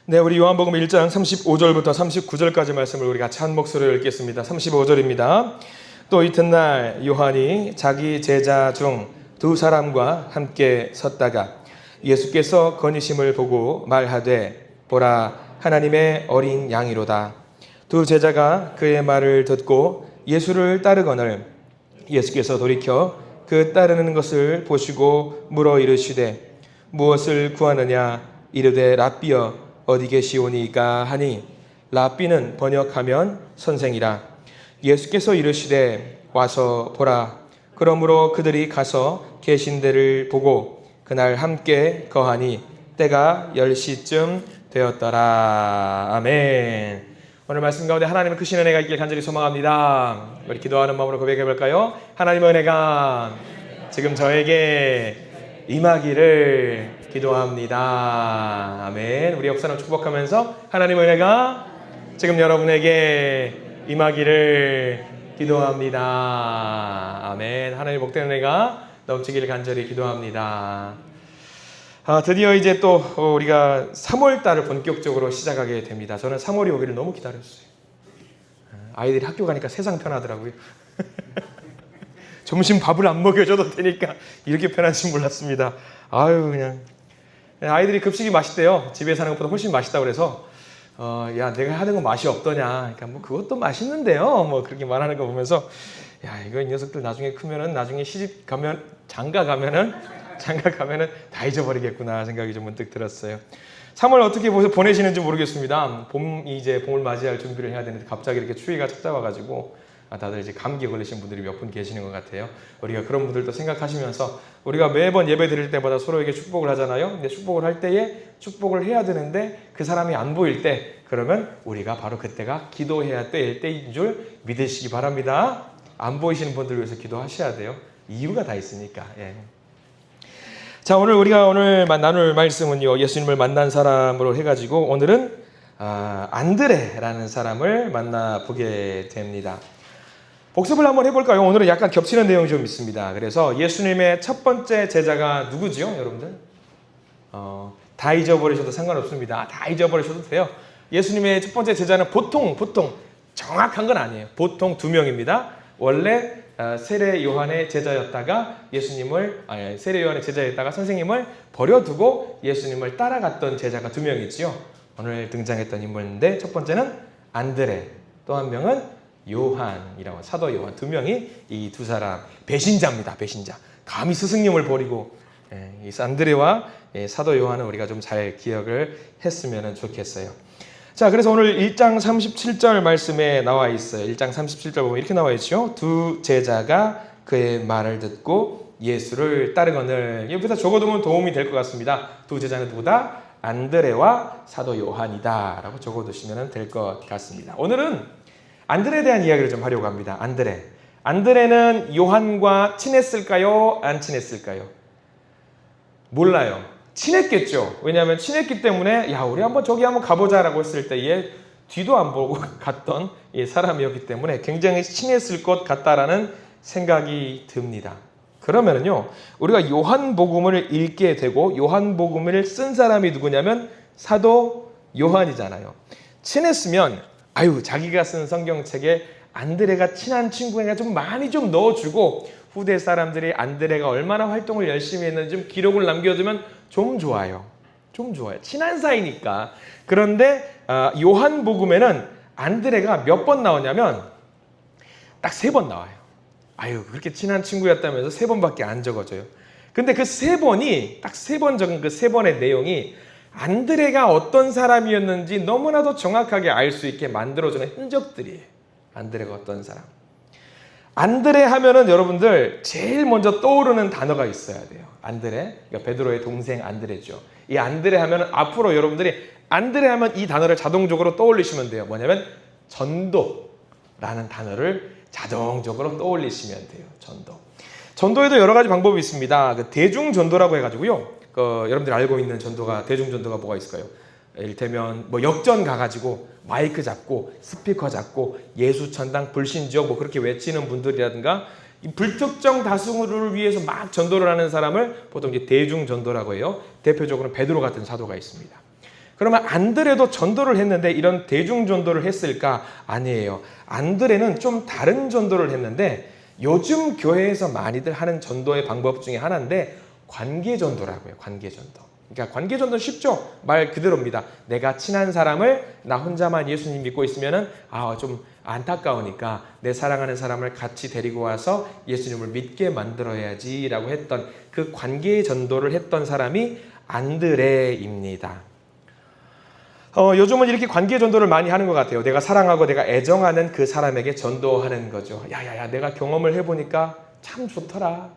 네, 우리 요한복음 1장 35절부터 39절까지 말씀을 우리 같이 한 목소리로 읽겠습니다. 35절입니다. 또 이튿날 요한이 자기 제자 중 두 사람과 함께 섰다가 예수께서 거니심을 보고 말하되 보라 하나님의 어린 양이로다. 두 제자가 그의 말을 듣고 예수를 따르거늘 예수께서 돌이켜 그 따르는 것을 보시고 물어 이르시되 무엇을 구하느냐 이르되 랍비여 어디 계시오니까 하니 랍비는 번역하면 선생이라. 예수께서 이르시되 와서 보라. 그러므로 그들이 가서 계신 데를 보고 그날 함께 거하니 때가 10시쯤 되었더라. 아멘. 오늘 말씀 가운데 하나님의 크신 은혜가 있길 간절히 소망합니다. 우리 기도하는 마음으로 고백해 볼까요? 하나님의 은혜가 지금 저에게 임하기를 기도합니다. 아멘. 우리 역사는 축복하면서 하나님의 은혜가 지금 여러분에게 임하기를 기도합니다. 아멘. 하나님의 복된 은혜가 넘치기를 간절히 기도합니다. 드디어 이제 또 우리가 3월달을 본격적으로 시작하게 됩니다. 저는 3월이 오기를 너무 기다렸어요. 아이들이 학교 가니까 세상 편하더라고요. 점심 밥을 안 먹여줘도 되니까 이렇게 편한지 몰랐습니다. 그냥 아이들이 급식이 맛있대요. 집에 사는 것보다 훨씬 맛있다고 그래서 야 내가 하는 거 맛이 없더냐. 그러니까 뭐 그것도 맛있는데요. 뭐 그렇게 말하는 거 보면서 야 이거 이 녀석들 나중에 크면은 나중에 시집 가면 장가 가면은 다 잊어버리겠구나 생각이 좀 문득 들었어요. 3월 어떻게 보내시는지 모르겠습니다. 봄을 맞이할 준비를 해야 되는데 갑자기 이렇게 추위가 찾아와가지고 다들 이제 감기에 걸리신 분들이 몇 분 계시는 것 같아요. 우리가 그런 분들도 생각하시면서 우리가 매번 예배 드릴 때마다 서로에게 축복을 하잖아요. 근데 축복을 할 때에 축복을 해야 되는데 그 사람이 안 보일 때 그러면 우리가 바로 그때가 기도해야 될 때인 줄 믿으시기 바랍니다. 안 보이시는 분들 위해서 기도하셔야 돼요. 이유가 다 있으니까. 예. 자, 우리가 나눌 말씀은요, 예수님을 만난 사람으로 해가지고 오늘은 안드레라는 사람을 만나보게 됩니다. 복습을 한번 해볼까요? 오늘은 약간 겹치는 내용이 좀 있습니다. 그래서 예수님의 첫 번째 제자가 누구지요, 여러분들? 다 잊어버리셔도 상관없습니다. 다 잊어버리셔도 돼요. 예수님의 첫 번째 제자는 보통 정확한 건 아니에요. 보통 2명입니다. 원래 세례 요한의 제자였다가 세례 요한의 제자였다가 선생님을 버려두고 예수님을 따라갔던 제자가 2명 있지요. 오늘 등장했던 인물인데 첫 번째는 안드레, 또 한 명은 요한이라고 사도 요한. 2명이 이 두 사람 배신자입니다. 배신자. 감히 스승님을 버리고 이 안드레와 사도 요한은 우리가 좀 잘 기억을 했으면 좋겠어요. 자, 그래서 오늘 1장 37절 말씀에 나와 있어요. 1장 37절 보면 이렇게 나와 있죠. 두 제자가 그의 말을 듣고 예수를 따르거늘. 옆에다 적어두면 도움이 될 것 같습니다. 두 제자는 누구다? 안드레와 사도 요한이다 라고 적어두시면 될 것 같습니다. 오늘은 안드레에 대한 이야기를 좀 하려고 합니다. 안드레는 요한과 친했을까요? 안 친했을까요? 몰라요. 친했겠죠. 왜냐하면 친했기 때문에 우리 저기 한번 가보자라고 했을 때에 뒤도 안 보고 갔던 사람이었기 때문에 굉장히 친했을 것 같다라는 생각이 듭니다. 그러면은요, 우리가 요한복음을 읽게 되고 요한복음을 쓴 사람이 누구냐면 사도 요한이잖아요. 친했으면 자기가 쓴 성경책에 안드레가 친한 친구에게 좀 많이 좀 넣어주고 후대 사람들이 안드레가 얼마나 활동을 열심히 했는지 좀 기록을 남겨두면 좀 좋아요. 친한 사이니까. 그런데 요한복음에는 안드레가 몇 번 나오냐면 딱 3번 나와요. 그렇게 친한 친구였다면서 3번밖에 안 적어져요. 근데 그 3번이 딱 3번 적은 그 3번의 내용이 안드레가 어떤 사람이었는지 너무나도 정확하게 알 수 있게 만들어주는 흔적들이에요. 안드레가 어떤 사람. 안드레 하면은 여러분들 제일 먼저 떠오르는 단어가 있어야 돼요. 안드레, 그러니까 베드로의 동생 안드레죠. 이 안드레 하면은 앞으로 여러분들이 안드레 하면 이 단어를 자동적으로 떠올리시면 돼요. 뭐냐면 전도라는 단어를 자동적으로 떠올리시면 돼요. 전도에도 여러 가지 방법이 있습니다. 대중전도라고 해가지고요. 여러분들이 알고 있는 대중전도가 뭐가 있을까요? 이를테면 역전 가가지고 마이크 잡고 스피커 잡고 예수천당 불신지역 그렇게 외치는 분들이라든가 불특정 다수를 위해서 막 전도를 하는 사람을 보통 이제 대중전도라고 해요. 대표적으로 베드로 같은 사도가 있습니다. 그러면 안드레도 전도를 했는데 이런 대중 전도를 했을까? 아니에요. 안드레는 좀 다른 전도를 했는데 요즘 교회에서 많이들 하는 전도의 방법 중에 하나인데 관계 전도라고 해요. 관계 전도. 그러니까 관계 전도는 쉽죠. 말 그대로입니다. 내가 친한 사람을 나 혼자만 예수님 믿고 있으면은 좀 안타까우니까 내 사랑하는 사람을 같이 데리고 와서 예수님을 믿게 만들어야지라고 했던 그 관계 전도를 했던 사람이 안드레입니다. 요즘은 이렇게 관계 전도를 많이 하는 것 같아요. 내가 사랑하고 내가 애정하는 그 사람에게 전도하는 거죠. 야야야, 내가 경험을 해보니까 참 좋더라.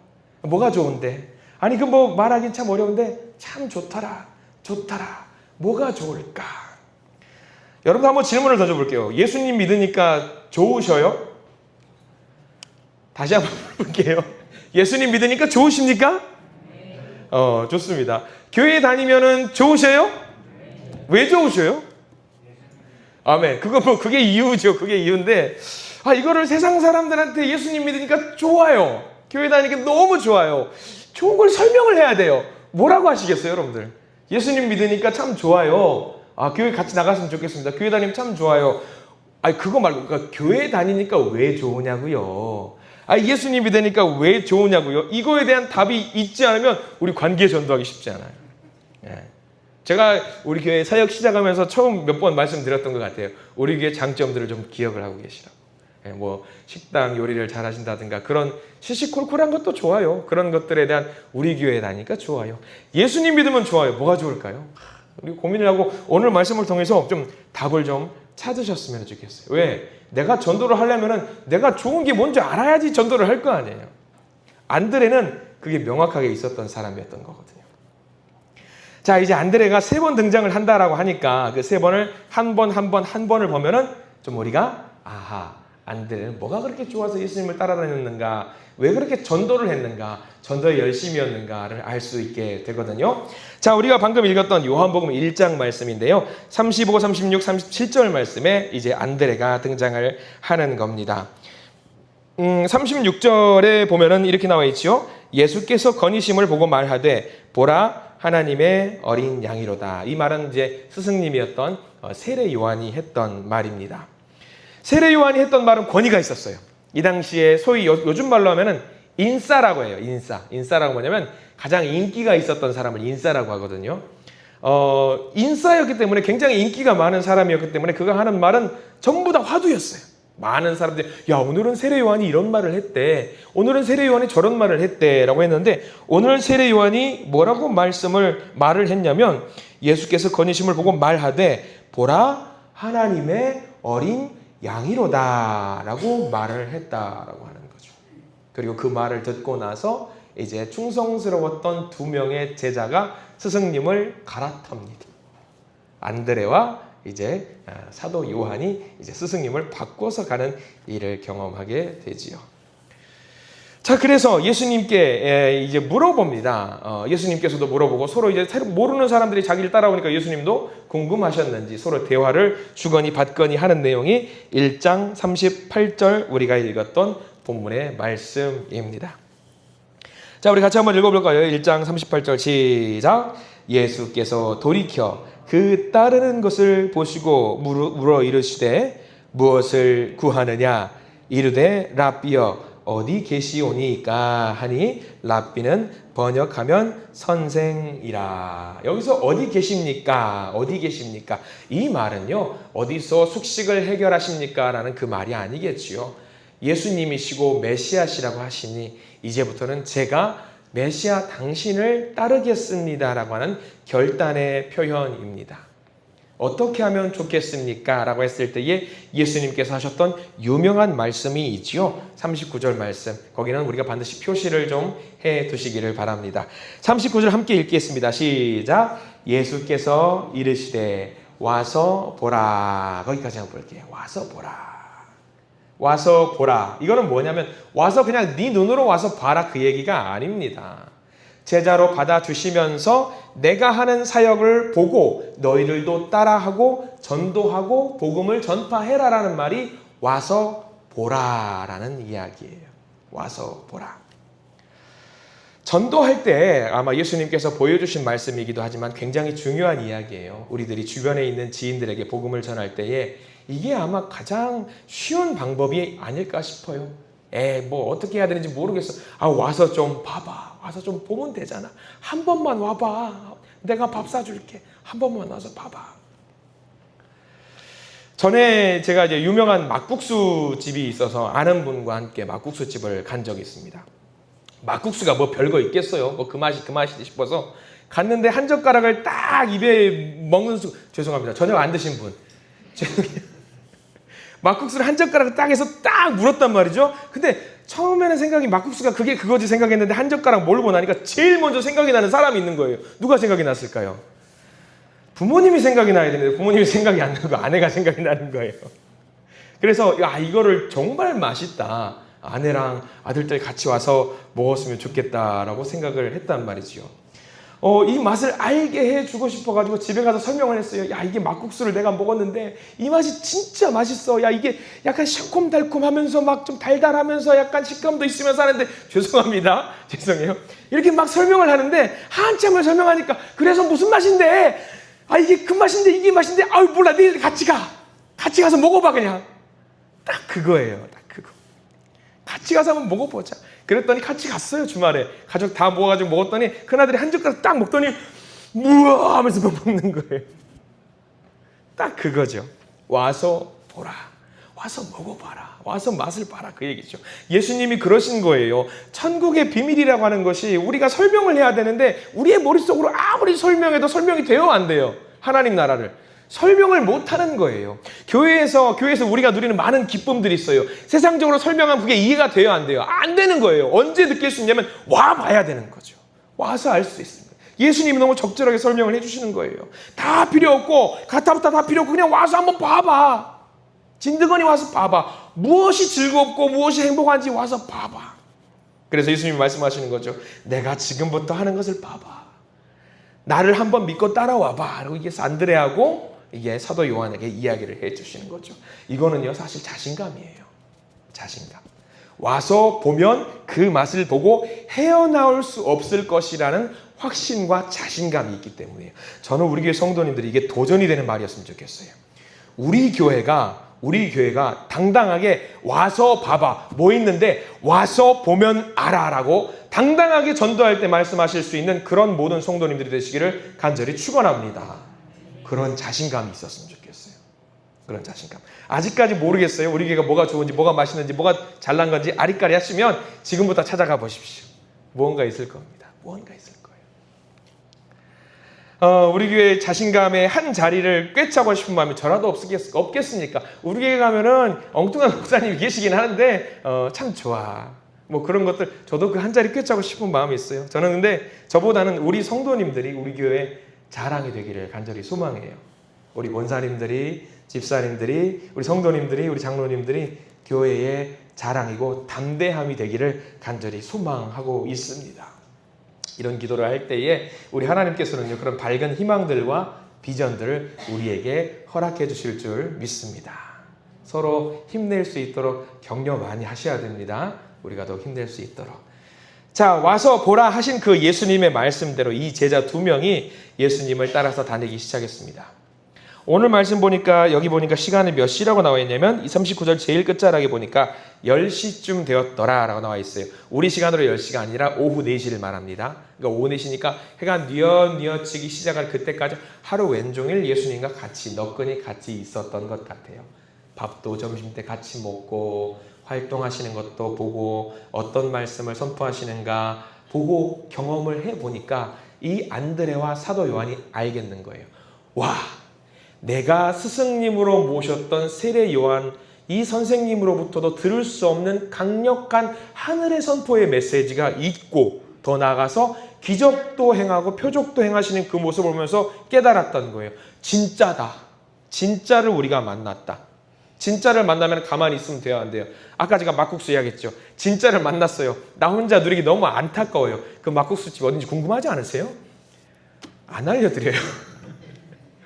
뭐가 좋은데? 아니 그 뭐 말하긴 참 어려운데 참 좋더라. 뭐가 좋을까? 여러분 한번 질문을 던져볼게요. 예수님 믿으니까 좋으셔요? 다시 한번 볼게요. 예수님 믿으니까 좋으십니까? 좋습니다. 교회 다니면은 좋으셔요? 왜 좋으셔요? 아멘. 그게 이유죠. 그게 이유인데, 이거를 세상 사람들한테 예수님 믿으니까 좋아요. 교회 다니니까 너무 좋아요. 좋은 걸 설명을 해야 돼요. 뭐라고 하시겠어요, 여러분들? 예수님 믿으니까 참 좋아요. 교회 같이 나갔으면 좋겠습니다. 교회 다니면 참 좋아요. 그거 말고, 그러니까 교회 다니니까 왜 좋으냐고요? 예수님 믿으니까 왜 좋으냐고요? 이거에 대한 답이 있지 않으면 우리 관계 전도하기 쉽지 않아요. 예. 제가 우리 교회 사역 시작하면서 처음 몇 번 말씀드렸던 것 같아요. 우리 교회 장점들을 좀 기억을 하고 계시라고. 뭐 식당 요리를 잘 하신다든가 그런 시시콜콜한 것도 좋아요. 그런 것들에 대한 우리 교회에 다니까 좋아요. 예수님 믿으면 좋아요. 뭐가 좋을까요? 우리 고민을 하고 오늘 말씀을 통해서 좀 답을 좀 찾으셨으면 좋겠어요. 왜? 내가 전도를 하려면은 내가 좋은 게 뭔지 알아야지 전도를 할 거 아니에요. 안드레는 그게 명확하게 있었던 사람이었던 거거든요. 자, 이제 안드레가 3번 등장을 한다라고 하니까 그 3번을 한 번을 보면은 좀 우리가 안드레는 뭐가 그렇게 좋아서 예수님을 따라다녔는가? 왜 그렇게 전도를 했는가? 전도에 열심이었는가를 알 수 있게 되거든요. 자, 우리가 방금 읽었던 요한복음 1장 말씀인데요. 35, 36, 37절 말씀에 이제 안드레가 등장을 하는 겁니다. 36절에 보면은 이렇게 나와 있지요. 예수께서 건의심을 보고 말하되 보라 하나님의 어린 양이로다. 이 말은 이제 스승님이었던 세례 요한이 했던 말입니다. 세례 요한이 했던 말은 권위가 있었어요. 이 당시에 소위 요즘 말로 하면은 인싸라고 해요. 인싸라고 뭐냐면 가장 인기가 있었던 사람을 인싸라고 하거든요. 인싸였기 때문에 굉장히 인기가 많은 사람이었기 때문에 그가 하는 말은 전부 다 화두였어요. 많은 사람들이 오늘은 세례 요한이 이런 말을 했대. 오늘은 세례 요한이 저런 말을 했대. 라고 했는데 오늘 세례 요한이 뭐라고 말을 했냐면 예수께서 건의심을 보고 말하되 보라 하나님의 어린 양이로다 라고 말을 했다라고 하는 거죠. 그리고 그 말을 듣고 나서 이제 충성스러웠던 2명의 제자가 스승님을 갈아탑니다. 안드레와 이제 사도 요한이 이제 스승님을 바꿔서 가는 일을 경험하게 되지요. 자, 그래서 예수님께 이제 물어봅니다. 예수님께서도 물어보고 서로 이제 모르는 사람들이 자기를 따라오니까 예수님도 궁금하셨는지 서로 대화를 주거니 받거니 하는 내용이 1장 38절 우리가 읽었던 본문의 말씀입니다. 자, 우리 같이 한번 읽어볼까요? 1장 38절 시작. 예수께서 돌이켜 그 따르는 것을 보시고 물어 이르시되 무엇을 구하느냐? 이르되 랍비여 어디 계시오니까 하니 랍비는 번역하면 선생이라. 여기서 어디 계십니까? 이 말은요 어디서 숙식을 해결하십니까? 라는 그 말이 아니겠지요. 예수님이시고 메시아시라고 하시니 이제부터는 제가 메시아 당신을 따르겠습니다 라고 하는 결단의 표현입니다. 어떻게 하면 좋겠습니까? 라고 했을 때에 예수님께서 하셨던 유명한 말씀이 있지요. 39절 말씀. 거기는 우리가 반드시 표시를 좀 해 두시기를 바랍니다. 39절 함께 읽겠습니다. 시작. 예수께서 이르시되 와서 보라. 거기까지 한번 볼게요. 와서 보라. 와서 보라. 이거는 뭐냐면 와서 그냥 네 눈으로 와서 봐라 그 얘기가 아닙니다. 제자로 받아주시면서 내가 하는 사역을 보고 너희들도 따라하고 전도하고 복음을 전파해라라는 말이 와서 보라라는 이야기예요. 와서 보라. 전도할 때 아마 예수님께서 보여주신 말씀이기도 하지만 굉장히 중요한 이야기예요. 우리들이 주변에 있는 지인들에게 복음을 전할 때에 이게 아마 가장 쉬운 방법이 아닐까 싶어요. 뭐 어떻게 해야 되는지 모르겠어. 와서 좀 봐봐. 와서 좀 보면 되잖아. 한 번만 와봐. 내가 밥 사줄게. 한 번만 와서 봐봐. 전에 제가 이제 유명한 막국수 집이 있어서 아는 분과 함께 막국수 집을 간 적이 있습니다. 막국수가 뭐 별거 있겠어요. 뭐 그 맛이지 싶어서 갔는데 한 젓가락을 딱 입에 먹는 죄송합니다. 저녁 안 드신 분. 막국수를 한 젓가락을 딱 해서 딱 물었단 말이죠. 근데 처음에는 생각이 막국수가 그게 그거지 생각했는데 한 젓가락 몰고 나니까 제일 먼저 생각이 나는 사람이 있는 거예요. 누가 생각이 났을까요? 부모님이 생각이 나야 되는데 부모님이 생각이 안 나고 아내가 생각이 나는 거예요. 그래서 이거를 정말 맛있다. 아내랑 아들들 같이 와서 먹었으면 좋겠다라고 생각을 했단 말이지요. 이 맛을 알게 해주고 싶어가지고 집에 가서 설명을 했어요. 이게 막국수를 내가 먹었는데 이 맛이 진짜 맛있어. 이게 약간 새콤달콤하면서 막 좀 달달하면서 약간 식감도 있으면서 하는데 죄송합니다. 죄송해요. 이렇게 막 설명을 하는데 한참을 설명하니까 그래서 무슨 맛인데? 이게 그 맛인데 이게 맛인데 몰라. 내일 같이 가서 먹어봐 그냥. 딱 그거예요. 딱 그거. 같이 가서 한번 먹어보자. 그랬더니 같이 갔어요. 주말에 가족 다 모아가지고 먹었더니 큰아들이 한 젓가락 딱 먹더니 우와 하면서 먹는 거예요. 딱 그거죠. 와서 보라. 와서 먹어봐라. 와서 맛을 봐라. 그 얘기죠. 예수님이 그러신 거예요. 천국의 비밀이라고 하는 것이 우리가 설명을 해야 되는데 우리의 머릿속으로 아무리 설명해도 설명이 돼요 안 돼요? 하나님 나라를. 설명을 못하는 거예요. 교회에서 우리가 누리는 많은 기쁨들이 있어요. 세상적으로 설명하면 그게 이해가 돼요 안 돼요? 안 되는 거예요. 언제 느낄 수 있냐면 와봐야 되는 거죠. 와서 알 수 있습니다. 예수님이 너무 적절하게 설명을 해주시는 거예요. 다 필요 없고 가타부타 다 필요 없고 그냥 와서 한번 봐봐. 진드거니 와서 봐봐. 무엇이 즐겁고 무엇이 행복한지 와서 봐봐. 그래서 예수님이 말씀하시는 거죠. 내가 지금부터 하는 것을 봐봐. 나를 한번 믿고 따라와봐. 그리고 이게 안드레하고 이게 사도 요한에게 이야기를 해주시는 거죠. 이거는요 사실 자신감이에요. 자신감. 와서 보면 그 맛을 보고 헤어나올 수 없을 것이라는 확신과 자신감이 있기 때문이에요. 저는 우리 교회 성도님들이 이게 도전이 되는 말이었으면 좋겠어요. 우리 교회가 당당하게 와서 봐봐. 뭐 있는데 와서 보면 알아라고 당당하게 전도할 때 말씀하실 수 있는 그런 모든 성도님들이 되시기를 간절히 축원합니다. 그런 자신감이 있었으면 좋겠어요. 그런 자신감. 아직까지 모르겠어요. 우리 교회가 뭐가 좋은지 뭐가 맛있는지 뭐가 잘난 건지 아리까리 하시면 지금부터 찾아가 보십시오. 무언가 있을 겁니다. 무언가 있을 거예요. 우리 교회 자신감의 한 자리를 꿰차고 싶은 마음이 저라도 없겠습니까? 우리 교회 가면은 엉뚱한 목사님이 계시긴 하는데 참 좋아. 뭐 그런 것들 저도 그 한 자리 꿰차고 싶은 마음이 있어요. 저는 근데 저보다는 우리 성도님들이 우리 교회 자랑이 되기를 간절히 소망해요. 우리 권사님들이, 집사님들이, 우리 성도님들이, 우리 장로님들이 교회의 자랑이고 담대함이 되기를 간절히 소망하고 있습니다. 이런 기도를 할 때에 우리 하나님께서는요 그런 밝은 희망들과 비전들을 우리에게 허락해 주실 줄 믿습니다. 서로 힘낼 수 있도록 격려 많이 하셔야 됩니다. 우리가 더 힘낼 수 있도록. 자, 와서 보라 하신 그 예수님의 말씀대로 이 제자 2명이 예수님을 따라서 다니기 시작했습니다. 오늘 말씀 보니까 여기 보니까 시간이 몇 시라고 나와 있냐면 39절 제일 끝자락에 보니까 10시쯤 되었더라 라고 나와 있어요. 우리 시간으로 10시가 아니라 오후 4시를 말합니다. 그러니까 오후 4시니까 해가 뉘어뉘어지기 시작할 그때까지 하루 왼종일 예수님과 같이 너끈히 같이 있었던 것 같아요. 밥도 점심때 같이 먹고 활동하시는 것도 보고 어떤 말씀을 선포하시는가 보고 경험을 해보니까 이 안드레와 사도 요한이 알겠는 거예요. 와, 내가 스승님으로 모셨던 세례 요한 이 선생님으로부터도 들을 수 없는 강력한 하늘의 선포의 메시지가 있고 더 나아가서 기적도 행하고 표적도 행하시는 그 모습을 보면서 깨달았던 거예요. 진짜다. 진짜를 우리가 만났다. 진짜를 만나면 가만히 있으면 돼요, 안 돼요? 아까 제가 막국수 이야기했죠. 진짜를 만났어요. 나 혼자 누리기 너무 안타까워요. 그 막국수집 어딘지 궁금하지 않으세요? 안 알려드려요.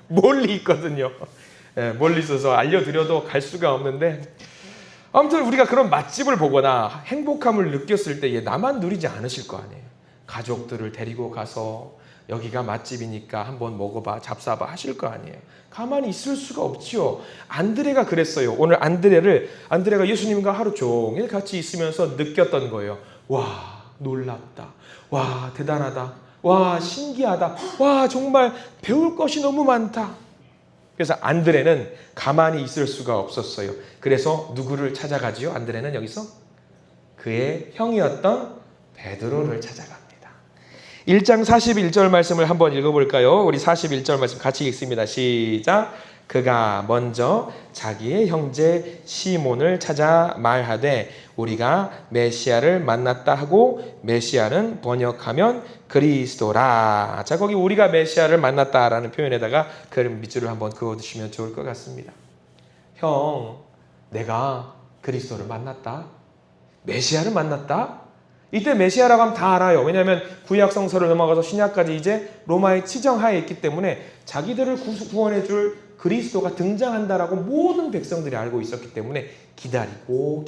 멀리 있거든요. 네, 멀리 있어서 알려드려도 갈 수가 없는데 아무튼 우리가 그런 맛집을 보거나 행복함을 느꼈을 때 나만 누리지 않으실 거 아니에요. 가족들을 데리고 가서 여기가 맛집이니까 한번 먹어봐, 잡숴봐 하실 거 아니에요. 가만히 있을 수가 없지요. 안드레가 그랬어요. 오늘 안드레가 예수님과 하루 종일 같이 있으면서 느꼈던 거예요. 와, 놀랍다. 와, 대단하다. 와, 신기하다. 와, 정말 배울 것이 너무 많다. 그래서 안드레는 가만히 있을 수가 없었어요. 그래서 누구를 찾아가지요? 안드레는 여기서 그의 형이었던 베드로를 찾아갑니다. 1장 41절 말씀을 한번 읽어볼까요? 우리 41절 말씀 같이 읽습니다. 시작. 그가 먼저 자기의 형제 시몬을 찾아 말하되 우리가 메시아를 만났다 하고, 메시아는 번역하면 그리스도라. 자, 거기 우리가 메시아를 만났다라는 표현에다가 그런 밑줄을 한번 그어두시면 좋을 것 같습니다. 형, 내가 그리스도를 만났다. 메시아를 만났다. 이때 메시아라고 하면 다 알아요. 왜냐하면 구약 성서를 넘어가서 신약까지 이제 로마의 치정하에 있기 때문에 자기들을 구원해 줄 그리스도가 등장한다라고 모든 백성들이 알고 있었기 때문에 기다리고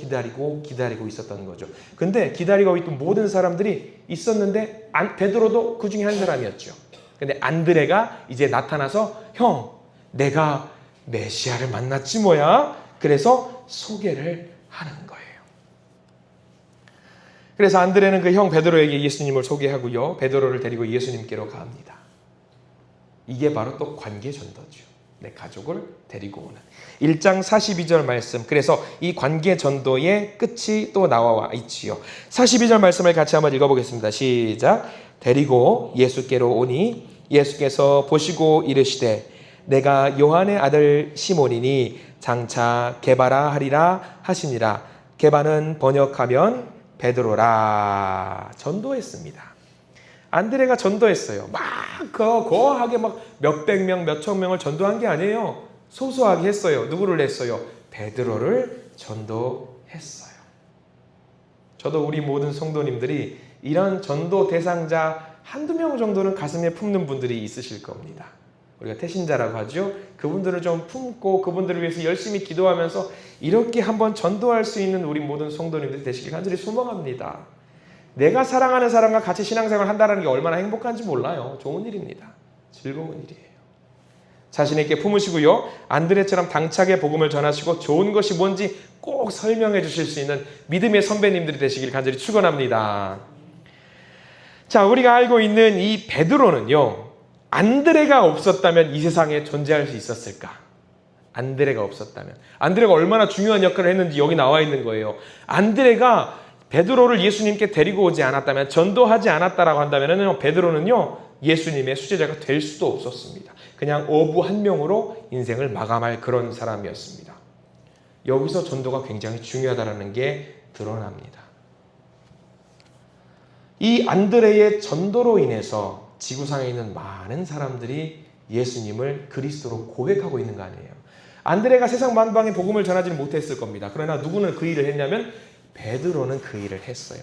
있었던 거죠. 근데 기다리고 있던 모든 사람들이 있었는데 베드로도 그 중에 한 사람이었죠. 근데 안드레가 이제 나타나서 형, 내가 메시아를 만났지 뭐야. 그래서 소개를 하는 거예요. 그래서 안드레는 그 형 베드로에게 예수님을 소개하고요. 베드로를 데리고 예수님께로 갑니다. 이게 바로 또 관계 전도죠. 내 가족을 데리고 오는 1장 42절 말씀. 그래서 이 관계 전도의 끝이 또 나와 있지요. 42절 말씀을 같이 한번 읽어보겠습니다. 시작. 데리고 예수께로 오니 예수께서 보시고 이르시되 내가 요한의 아들 시몬이니 장차 게바라 하리라 하시니라. 게바는 번역하면 베드로라. 전도했습니다. 안드레가 전도했어요. 막 거하게 막 몇백 명, 몇천 명을 전도한 게 아니에요. 소소하게 했어요. 누구를 했어요? 베드로를 전도했어요. 저도 우리 모든 성도님들이 이런 전도 대상자 한두 명 정도는 가슴에 품는 분들이 있으실 겁니다. 우리가 태신자라고 하죠. 그분들을 좀 품고 그분들을 위해서 열심히 기도하면서 이렇게 한번 전도할 수 있는 우리 모든 성도님들이 되시길 간절히 소망합니다. 내가 사랑하는 사람과 같이 신앙생활을 한다는 게 얼마나 행복한지 몰라요. 좋은 일입니다. 즐거운 일이에요. 자신 있게 품으시고요. 안드레처럼 당차게 복음을 전하시고 좋은 것이 뭔지 꼭 설명해 주실 수 있는 믿음의 선배님들이 되시길 간절히 축원합니다. 자, 우리가 알고 있는 이 베드로는요. 안드레가 없었다면 이 세상에 존재할 수 있었을까? 안드레가 없었다면. 안드레가 얼마나 중요한 역할을 했는지 여기 나와 있는 거예요. 안드레가 베드로를 예수님께 데리고 오지 않았다면, 전도하지 않았다라고 한다면 베드로는요, 예수님의 수제자가 될 수도 없었습니다. 그냥 어부 한 명으로 인생을 마감할 그런 사람이었습니다. 여기서 전도가 굉장히 중요하다는 게 드러납니다. 이 안드레의 전도로 인해서 지구상에 있는 많은 사람들이 예수님을 그리스도로 고백하고 있는 거 아니에요. 안드레가 세상 만방에 복음을 전하지는 못했을 겁니다. 그러나 누구는 그 일을 했냐면 베드로는 그 일을 했어요.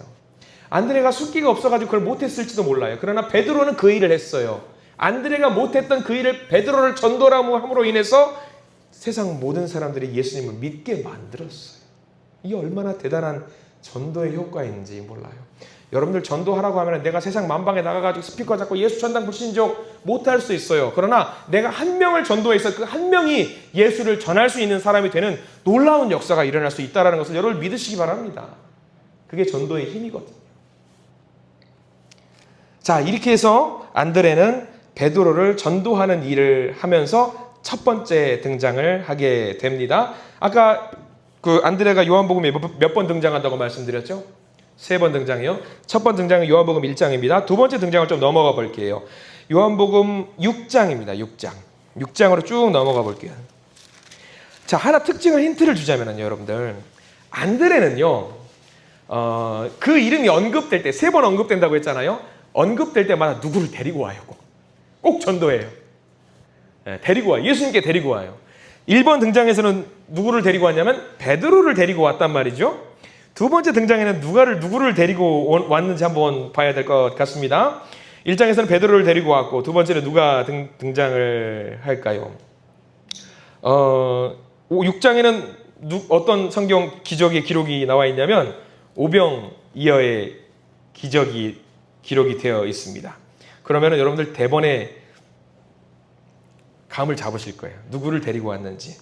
안드레가 숫기가 없어가지고 그걸 못했을지도 몰라요. 그러나 베드로는 그 일을 했어요. 안드레가 못했던 그 일을 베드로를 전도함으로 인해서 세상 모든 사람들이 예수님을 믿게 만들었어요. 이게 얼마나 대단한 전도의 효과인지 몰라요. 여러분들 전도하라고 하면 내가 세상 만방에 나가가지고 스피커 잡고 예수 전당 불신족 못할 수 있어요. 그러나 내가 한 명을 전도해서 그 한 명이 예수를 전할 수 있는 사람이 되는 놀라운 역사가 일어날 수 있다는 것을 여러분 믿으시기 바랍니다. 그게 전도의 힘이거든요. 자, 이렇게 해서 안드레는 베드로를 전도하는 일을 하면서 첫 번째 등장을 하게 됩니다. 아까 그 안드레가 요한복음에 몇 번 등장한다고 말씀드렸죠? 3번 등장해요. 첫 번째 등장은 요한복음 1장입니다. 두 번째 등장을 좀 넘어가 볼게요. 요한복음 6장입니다. 6장으로 쭉 넘어가 볼게요. 자, 하나 특징을 힌트를 주자면요, 여러분들. 안드레는요, 그 이름이 언급될 때, 3번 언급된다고 했잖아요. 언급될 때마다 누구를 데리고 와요. 꼭 전도해요. 네, 데리고 와요. 예수님께 데리고 와요. 1번 등장에서는 누구를 데리고 왔냐면 베드로를 데리고 왔단 말이죠. 두 번째 등장에는 누구를 데리고 왔는지 한번 봐야 될 것 같습니다. 1장에서는 베드로를 데리고 왔고, 두 번째는 누가 등장을 할까요? 6장에는 어떤 성경 기적의 기록이 나와 있냐면 오병이어의 기적이 기록이 되어 있습니다. 그러면 여러분들 대번에 감을 잡으실 거예요. 누구를 데리고 왔는지.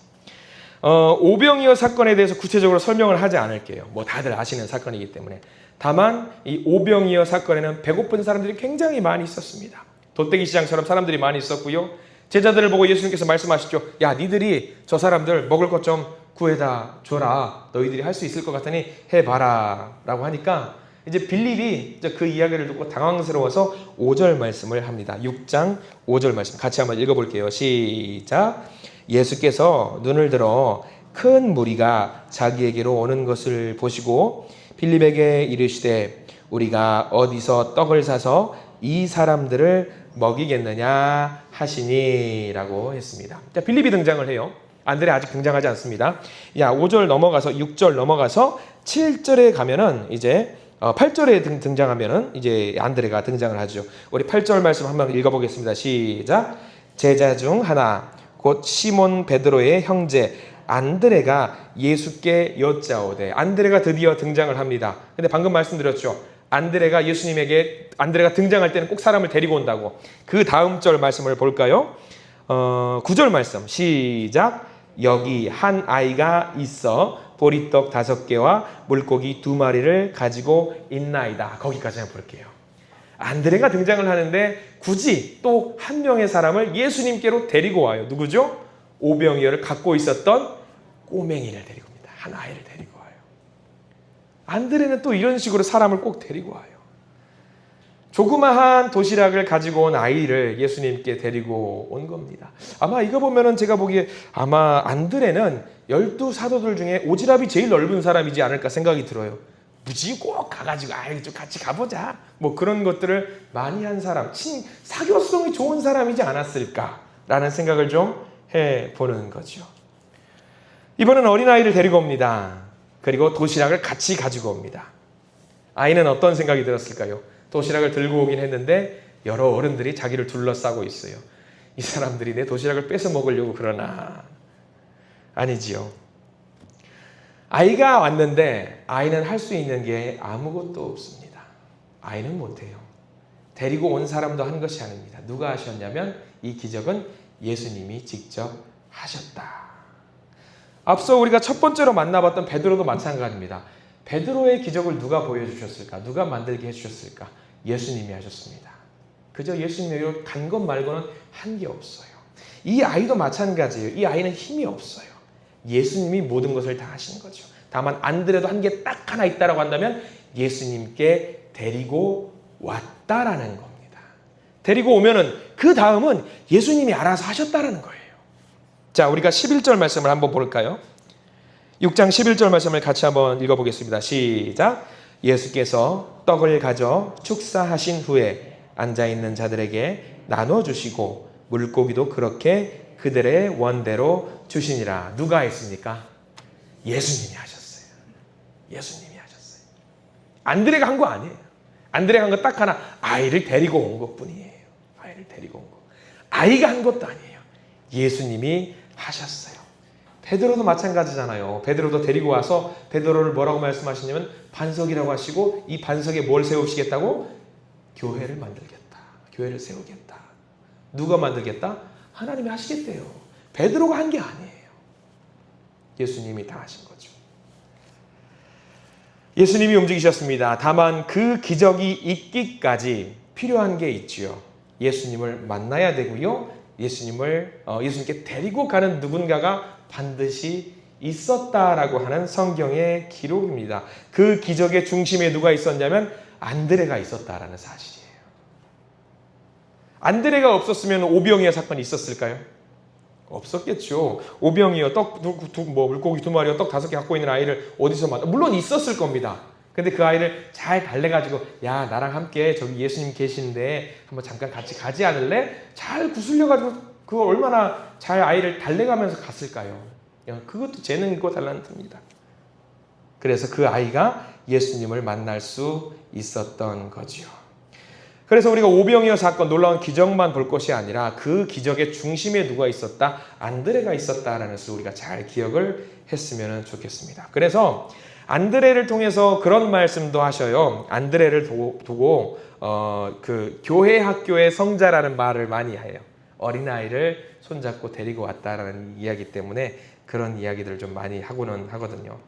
오병이어 사건에 대해서 구체적으로 설명을 하지 않을게요. 뭐 다들 아시는 사건이기 때문에. 다만 이 오병이어 사건에는 배고픈 사람들이 굉장히 많이 있었습니다. 돗대기 시장처럼 사람들이 많이 있었고요. 제자들을 보고 예수님께서 말씀하시죠. 야, 니들이 저 사람들 먹을 것 좀 구해다 줘라. 너희들이 할 수 있을 것 같으니 해봐라. 라고 하니까 이제 빌립이 그 이야기를 듣고 당황스러워서 5절 말씀을 합니다. 6장 5절 말씀 같이 한번 읽어볼게요. 시작. 예수께서 눈을 들어 큰 무리가 자기에게로 오는 것을 보시고 빌립에게 이르시되 우리가 어디서 떡을 사서 이 사람들을 먹이겠느냐 하시니 라고 했습니다. 자, 빌립이 등장을 해요. 안드레 아직 등장하지 않습니다. 5절 넘어가서 6절 넘어가서 7절에 가면은 이제 8절에 등장하면은 이제 안드레가 등장을 하죠. 우리 8절 말씀 한번 읽어보겠습니다. 시작. 제자 중 하나 곧 시몬 베드로의 형제 안드레가 예수께 여짜오되. 안드레가 드디어 등장을 합니다. 근데 방금 말씀드렸죠. 안드레가 등장할 때는 꼭 사람을 데리고 온다고. 그 다음 절 말씀을 볼까요? 9절 말씀 시작. 여기 한 아이가 있어 보리떡 5개와 물고기 2마리를 가지고 있나이다. 거기까지 한번 볼게요. 안드레가 등장을 하는데 굳이 또 한 명의 사람을 예수님께로 데리고 와요. 누구죠? 오병이어를 갖고 있었던 꼬맹이를 데리고 옵니다. 한 아이를 데리고 와요. 안드레는 또 이런 식으로 사람을 꼭 데리고 와요. 조그마한 도시락을 가지고 온 아이를 예수님께 데리고 온 겁니다. 아마 이거 보면은 제가 보기에 아마 안드레는 12사도들 중에 오지랖이 제일 넓은 사람이지 않을까 생각이 들어요. 굳이 꼭 가가지고 좀 같이 가보자. 뭐 그런 것들을 많이 한 사람, 사교성이 좋은 사람이지 않았을까라는 생각을 좀 해보는 거죠. 이번엔 어린아이를 데리고 옵니다. 그리고 도시락을 같이 가지고 옵니다. 아이는 어떤 생각이 들었을까요? 도시락을 들고 오긴 했는데 여러 어른들이 자기를 둘러싸고 있어요. 이 사람들이 내 도시락을 뺏어 먹으려고 그러나. 아니지요. 아이가 왔는데 아이는 할 수 있는 게 아무것도 없습니다. 아이는 못해요. 데리고 온 사람도 한 것이 아닙니다. 누가 하셨냐면 이 기적은 예수님이 직접 하셨다. 앞서 우리가 첫 번째로 만나봤던 베드로도 마찬가지입니다. 베드로의 기적을 누가 보여주셨을까? 누가 만들게 해주셨을까? 예수님이 하셨습니다. 그저 예수님이 간 것 말고는 한 게 없어요. 이 아이도 마찬가지예요. 이 아이는 힘이 없어요. 예수님이 모든 것을 다 하신 거죠. 다만 안드레도 한 게 딱 하나 있다라고 한다면 예수님께 데리고 왔다라는 겁니다. 데리고 오면은 그 다음은 예수님이 알아서 하셨다라는 거예요. 자, 우리가 11절 말씀을 한번 볼까요? 6장 11절 말씀을 같이 한번 읽어보겠습니다. 시작. 예수께서 떡을 가져 축사하신 후에 앉아있는 자들에게 나눠주시고 물고기도 그렇게 그들의 원대로 주시니라. 누가 했습니까? 예수님이 하셨어요. 예수님이 하셨어요. 안드레가 한 거 아니에요. 안드레가 한 거 딱 하나, 아이를 데리고 온 것뿐이에요. 아이를 데리고 온 거. 아이가 한 것도 아니에요. 예수님이 하셨어요. 베드로도 마찬가지잖아요. 베드로도 데리고 와서 베드로를 뭐라고 말씀하시냐면 반석이라고 하시고 이 반석에 뭘 세우시겠다고? 교회를 만들겠다. 교회를 세우겠다. 누가 만들겠다? 하나님이 하시겠대요. 베드로가 한 게 아니에요. 예수님이 다 하신 거죠. 예수님이 움직이셨습니다. 다만 그 기적이 있기까지 필요한 게 있지요. 예수님을 만나야 되고요. 예수님께 데리고 가는 누군가가 반드시 있었다라고 하는 성경의 기록입니다. 그 기적의 중심에 누가 있었냐면 안드레가 있었다라는 사실이에요. 안드레가 없었으면 오병이어 사건이 있었을까요? 없었겠죠. 오병이어 물고기 2마리와 떡 5개 갖고 있는 아이를 어디서 만나? 물론 있었을 겁니다. 근데 그 아이를 잘 달래가지고 야, 나랑 함께 저기 예수님 계시는데 한번 잠깐 같이 가지 않을래? 잘 구슬려가지고 그거 얼마나 잘 아이를 달래가면서 갔을까요? 그것도 재능이고 달란트입니다. 그래서 그 아이가 예수님을 만날 수 있었던 거지요. 그래서 우리가 오병이어 사건 놀라운 기적만 볼 것이 아니라 그 기적의 중심에 누가 있었다? 안드레가 있었다라는 것을 우리가 잘 기억을 했으면 좋겠습니다. 그래서 안드레를 통해서 그런 말씀도 하셔요. 안드레를 두고 그 교회 학교의 성자라는 말을 많이 해요. 어린아이를 손잡고 데리고 왔다라는 이야기 때문에 그런 이야기들을 좀 많이 하고는 하거든요.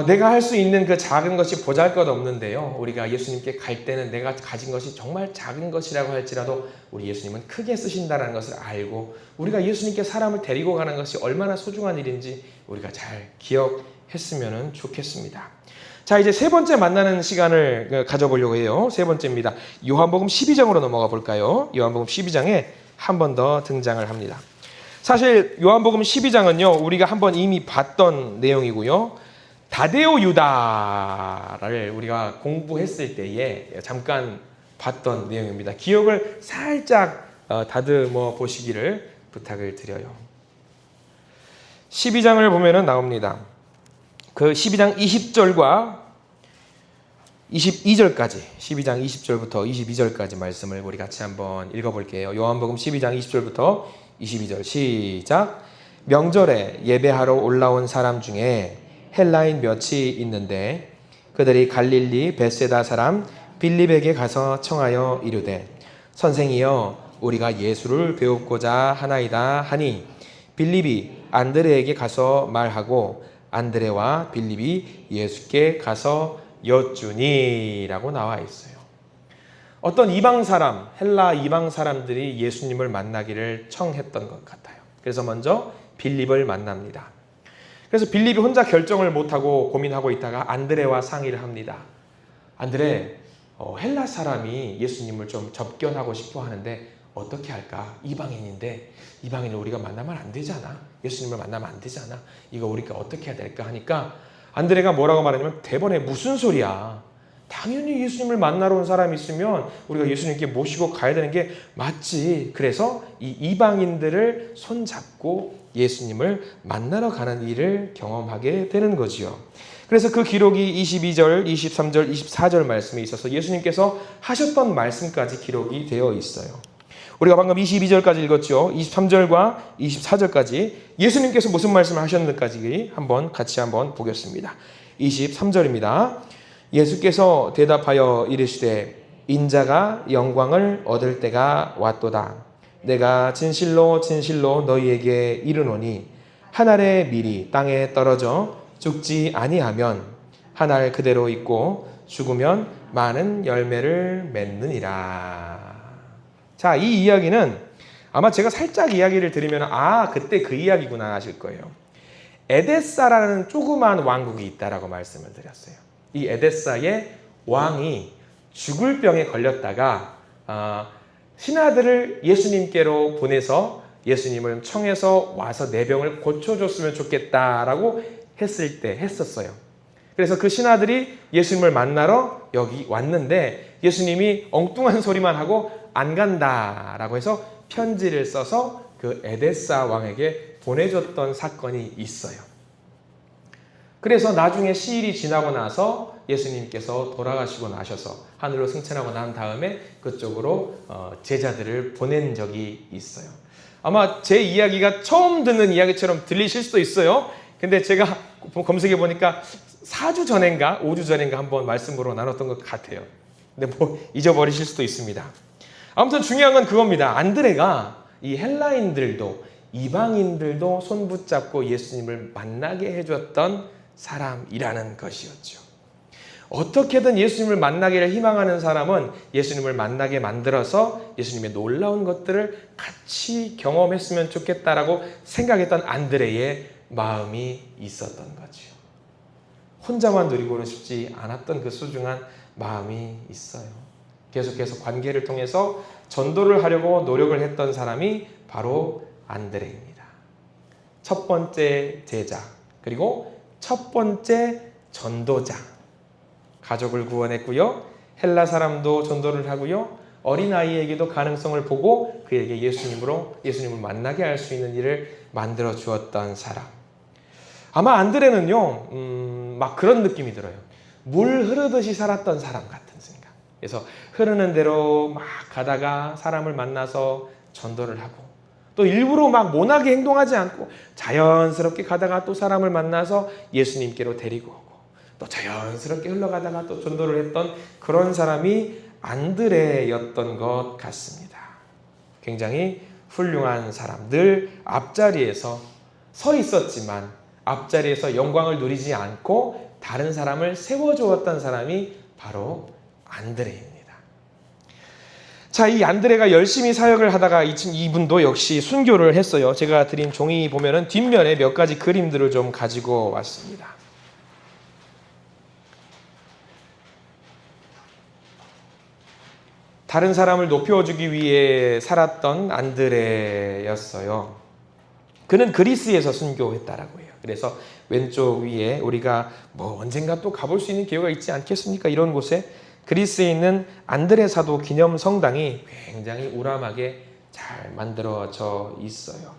내가 할 수 있는 그 작은 것이 보잘것없는데요. 우리가 예수님께 갈 때는 내가 가진 것이 정말 작은 것이라고 할지라도 우리 예수님은 크게 쓰신다는 것을 알고 우리가 예수님께 사람을 데리고 가는 것이 얼마나 소중한 일인지 우리가 잘 기억했으면 좋겠습니다. 자, 이제 세 번째 만나는 시간을 가져보려고 해요. 세 번째입니다. 요한복음 12장으로 넘어가 볼까요? 요한복음 12장에 한 번 더 등장을 합니다. 사실 요한복음 12장은요. 우리가 한번 이미 봤던 내용이고요. 다데오 유다를 우리가 공부했을 때에 잠깐 봤던 내용입니다. 기억을 살짝 다듬어 보시기를 부탁을 드려요. 12장을 보면은 나옵니다. 그 12장 20절과 22절까지 12장 20절부터 22절까지 말씀을 우리 같이 한번 읽어볼게요. 요한복음 12장 20절부터 22절 시작. 명절에 예배하러 올라온 사람 중에 헬라인 몇이 있는데 그들이 갈릴리 벳세다 사람 빌립에게 가서 청하여 이르되 선생이여 우리가 예수를 배우고자 하나이다 하니 빌립이 안드레에게 가서 말하고 안드레와 빌립이 예수께 가서 여쭈니 라고 나와 있어요. 어떤 이방 사람, 헬라 이방 사람들이 예수님을 만나기를 청했던 것 같아요. 그래서 먼저 빌립을 만납니다. 그래서 빌립이 혼자 결정을 못하고 고민하고 있다가 안드레와 상의를 합니다. 안드레, 헬라 사람이 예수님을 좀 접견하고 싶어 하는데 어떻게 할까? 이방인인데 이방인을 우리가 만나면 안 되잖아. 예수님을 만나면 안 되잖아. 이거 우리가 어떻게 해야 될까 하니까 안드레가 뭐라고 말하냐면 대번에 무슨 소리야. 당연히 예수님을 만나러 온 사람이 있으면 우리가 예수님께 모시고 가야 되는 게 맞지. 그래서 이 이방인들을 손잡고 예수님을 만나러 가는 일을 경험하게 되는 거지요. 그래서 그 기록이 22절, 23절, 24절 말씀에 있어서 예수님께서 하셨던 말씀까지 기록이 되어 있어요. 우리가 방금 22절까지 읽었죠. 23절과 24절까지 예수님께서 무슨 말씀을 하셨는지까지 같이 한번 보겠습니다. 23절입니다. 예수께서 대답하여 이르시되 인자가 영광을 얻을 때가 왔도다. 내가 진실로 진실로 너희에게 이르노니 한 알의 밀이 땅에 떨어져 죽지 아니하면 한 알 그대로 있고 죽으면 많은 열매를 맺느니라. 자, 이 이야기는 아마 제가 살짝 이야기를 드리면 그때 그 이야기구나 하실 거예요. 에데사라는 조그만 왕국이 있다라고 말씀을 드렸어요. 이 에데사의 왕이 죽을 병에 걸렸다가 신하들을 예수님께로 보내서 예수님을 청해서 와서 내 병을 고쳐줬으면 좋겠다라고 했었어요. 그래서 그 신하들이 예수님을 만나러 여기 왔는데 예수님이 엉뚱한 소리만 하고 안 간다라고 해서 편지를 써서 그 에데사 왕에게 보내줬던 사건이 있어요. 그래서 나중에 시일이 지나고 나서 예수님께서 돌아가시고 나셔서 하늘로 승천하고 난 다음에 그쪽으로 제자들을 보낸 적이 있어요. 아마 제 이야기가 처음 듣는 이야기처럼 들리실 수도 있어요. 근데 제가 검색해 보니까 4주 전인가 5주 전인가 한번 말씀으로 나눴던 것 같아요. 근데 잊어버리실 수도 있습니다. 아무튼 중요한 건 그겁니다. 안드레가 이 헬라인들도 이방인들도 손붙잡고 예수님을 만나게 해줬던 사람이라는 것이었죠. 어떻게든 예수님을 만나기를 희망하는 사람은 예수님을 만나게 만들어서 예수님의 놀라운 것들을 같이 경험했으면 좋겠다라고 생각했던 안드레의 마음이 있었던 거죠. 혼자만 누리고는 싶지 않았던 그 소중한 마음이 있어요. 계속해서 관계를 통해서 전도를 하려고 노력을 했던 사람이 바로 안드레입니다. 첫 번째 제자, 그리고 첫 번째 전도자. 가족을 구원했고요. 헬라 사람도 전도를 하고요. 어린아이에게도 가능성을 보고 그에게 예수님을 만나게 할 수 있는 일을 만들어 주었던 사람. 아마 안드레는요, 막 그런 느낌이 들어요. 물 흐르듯이 살았던 사람 같은 생각. 그래서 흐르는 대로 막 가다가 사람을 만나서 전도를 하고, 또 일부러 막 모나게 행동하지 않고 자연스럽게 가다가 또 사람을 만나서 예수님께로 데리고 오고, 또 자연스럽게 흘러가다가 또 전도를 했던 그런 사람이 안드레였던 것 같습니다. 굉장히 훌륭한 사람, 늘 앞자리에서 서 있었지만 앞자리에서 영광을 누리지 않고 다른 사람을 세워주었던 사람이 바로 안드레입니다. 자, 이 안드레가 열심히 사역을 하다가 이분도 역시 순교를 했어요. 제가 드린 종이 보면은 뒷면에 몇 가지 그림들을 좀 가지고 왔습니다. 다른 사람을 높여주기 위해 살았던 안드레였어요. 그는 그리스에서 순교했다라고 해요. 그래서 왼쪽 위에 우리가 뭐 언젠가 또 가볼 수 있는 기회가 있지 않겠습니까? 이런 곳에 그리스에 있는 안드레 사도 기념 성당이 굉장히 우람하게 잘 만들어져 있어요.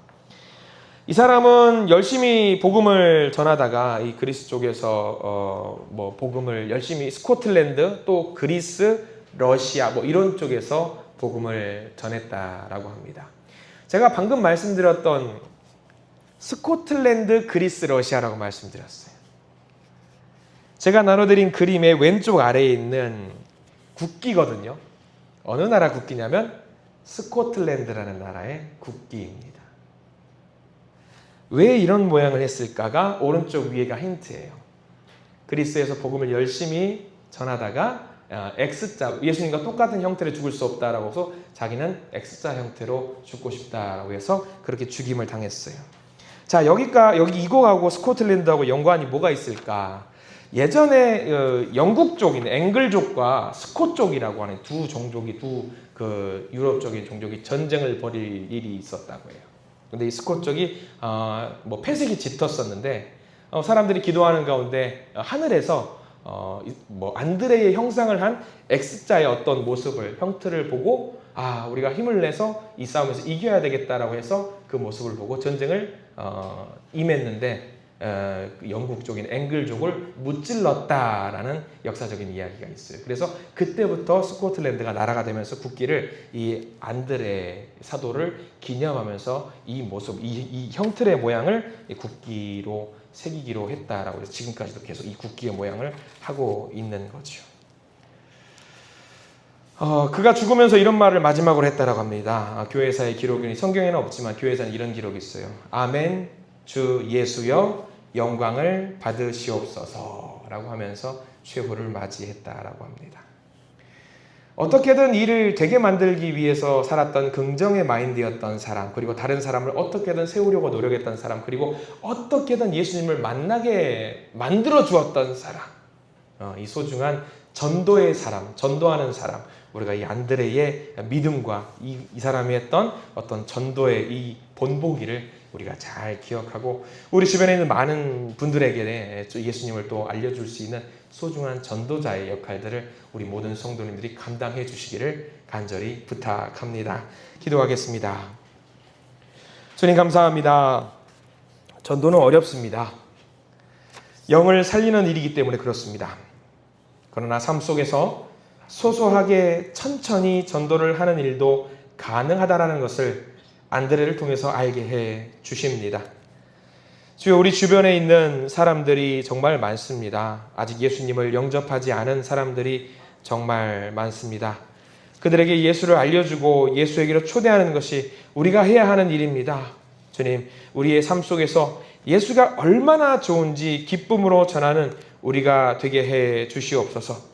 이 사람은 열심히 복음을 전하다가 이 그리스 쪽에서 복음을 열심히 스코틀랜드 또 그리스, 러시아 뭐 이런 쪽에서 복음을 전했다라고 합니다. 제가 방금 말씀드렸던 스코틀랜드, 그리스, 러시아라고 말씀드렸어요. 제가 나눠드린 그림의 왼쪽 아래에 있는 국기거든요. 어느 나라 국기냐면 스코틀랜드라는 나라의 국기입니다. 왜 이런 모양을 했을까가 오른쪽 위에가 힌트예요. 그리스에서 복음을 열심히 전하다가 X자, 예수님과 똑같은 형태로 죽을 수 없다라고 해서 자기는 X자 형태로 죽고 싶다라고 해서 그렇게 죽임을 당했어요. 자, 여기 이거하고 스코틀랜드하고 연관이 뭐가 있을까? 예전에 영국 쪽인 앵글족과 스콧 쪽이라고 하는 두 종족이 그 유럽적인 종족이 전쟁을 벌일 일이 있었다고 해요. 근데 이 스콧 쪽이 뭐 폐색이 짙었었는데 사람들이 기도하는 가운데 하늘에서 뭐 안드레의 형상을 한 X자의 어떤 모습을 형태를 보고 우리가 힘을 내서 이 싸움에서 이겨야 되겠다라고 해서 그 모습을 보고 전쟁을 임했는데 영국 쪽인 앵글족을 무찔렀다라는 역사적인 이야기가 있어요. 그래서 그때부터 스코틀랜드가 나라가 되면서 국기를 이 안드레 사도를 기념하면서 이 모습, 이 형틀의 모양을 국기로 새기기로 했다라고 해서 지금까지도 계속 이 국기의 모양을 하고 있는 거죠. 그가 죽으면서 이런 말을 마지막으로 했다라고 합니다. 교회사의 기록이 성경에는 없지만 교회사는 이런 기록이 있어요. 아멘, 주 예수여 영광을 받으시옵소서라고 하면서 최후를 맞이했다라고 합니다. 어떻게든 일을 되게 만들기 위해서 살았던 긍정의 마인드였던 사람, 그리고 다른 사람을 어떻게든 세우려고 노력했던 사람, 그리고 어떻게든 예수님을 만나게 만들어 주었던 사람, 이 소중한 전도의 사람, 전도하는 사람, 우리가 이 안드레의 믿음과 이 사람이 했던 어떤 전도의 이 본보기를 우리가 잘 기억하고 우리 주변에 있는 많은 분들에게 예수님을 또 알려줄 수 있는 소중한 전도자의 역할들을 우리 모든 성도님들이 감당해 주시기를 간절히 부탁합니다. 기도하겠습니다. 주님 감사합니다. 전도는 어렵습니다. 영을 살리는 일이기 때문에 그렇습니다. 그러나 삶 속에서 소소하게 천천히 전도를 하는 일도 가능하다라는 것을 안드레를 통해서 알게 해 주십니다. 주여, 우리 주변에 있는 사람들이 정말 많습니다. 아직 예수님을 영접하지 않은 사람들이 정말 많습니다. 그들에게 예수를 알려주고 예수에게로 초대하는 것이 우리가 해야 하는 일입니다. 주님, 우리의 삶 속에서 예수가 얼마나 좋은지 기쁨으로 전하는 우리가 되게 해 주시옵소서.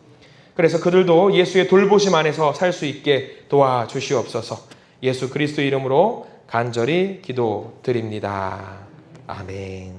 그래서 그들도 예수의 돌보심 안에서 살 수 있게 도와주시옵소서. 예수 그리스도 이름으로 간절히 기도드립니다. 아멘.